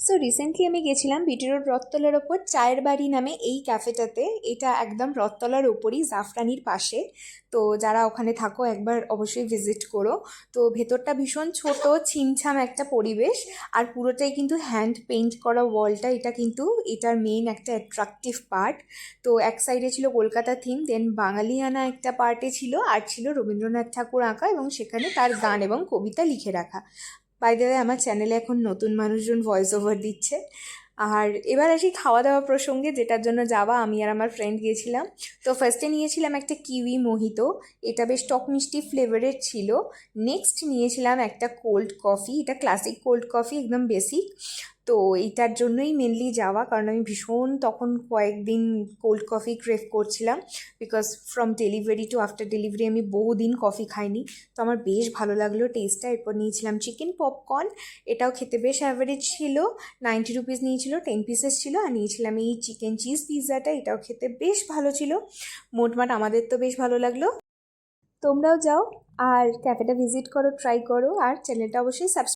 So recently আমি গেছিলাম BT road রথতলার ওপর চায়ের বাড়ি নামে এই ক্যাফেটাতে। এটা একদম রথতলার ওপরই, জাফরানির পাশে। তো যারা ওখানে থাকো একবার অবশ্যই ভিজিট করো। তো ভেতরটা ভীষণ ছোট, ছিমছাম একটা পরিবেশ। আর পুরোটাই কিন্তু হ্যান্ড পেইন্ট করা ওয়ালটা, এটা কিন্তু এটার মেইন একটা অ্যাট্রাকটিভ পার্ট। তো এক সাইডে ছিল কলকাতা থিম, দেন বাঙালিয়ানা একটা পার্টে ছিল, আর ছিল রবীন্দ্রনাথ ঠাকুর আঁকা এবং সেখানে তার গান এবং কবিতা লিখে রাখা। বাই দ্য ওয়ে, আমার চ্যানেলে এখন নতুন মানুষজন ভয়েস ওভার দিচ্ছে। আর এবার আসি খাওয়া দাওয়া প্রসঙ্গে, যেটার জন্য যাওয়া। আমি আর আমার ফ্রেন্ড গিয়েছিলাম। তো ফার্স্টে নিয়েছিলাম একটা কিউই মোহিতো, এটা বেশ টক মিষ্টি ফ্লেভারের ছিল। নেক্সট নিয়েছিলাম একটা কোল্ড কফি, এটা ক্লাসিক কোল্ড কফি, একদম বেসিক। তো এইটার জন্যই মেনলি যাওয়া, কারণ আমি ভীষণ তখন কয়েকদিন কোল্ড কফি ক্রেভ করছিলাম। Because from delivery to after delivery আমি বহুদিন কফি খাইনি। তো আমার বেশ ভালো লাগলো টেস্টটা। এরপর নিয়েছিলাম চিকেন পপকর্ন, এটাও খেতে বেশ অ্যাভারেজ ছিল। 90 রুপিস নিয়েছিল, 10 পিসেস ছিল। আর নিয়েছিলাম এই চিকেন চিজ পিৎজাটা, এটাও খেতে বেশ ভালো ছিল। মোটমাট আমাদের তো বেশ ভালো লাগলো। তোমরাও যাও আর ক্যাফেটা ভিজিট করো, ট্রাই করো, আর চ্যানেলটা অবশ্যই সাবস্ক্রাইব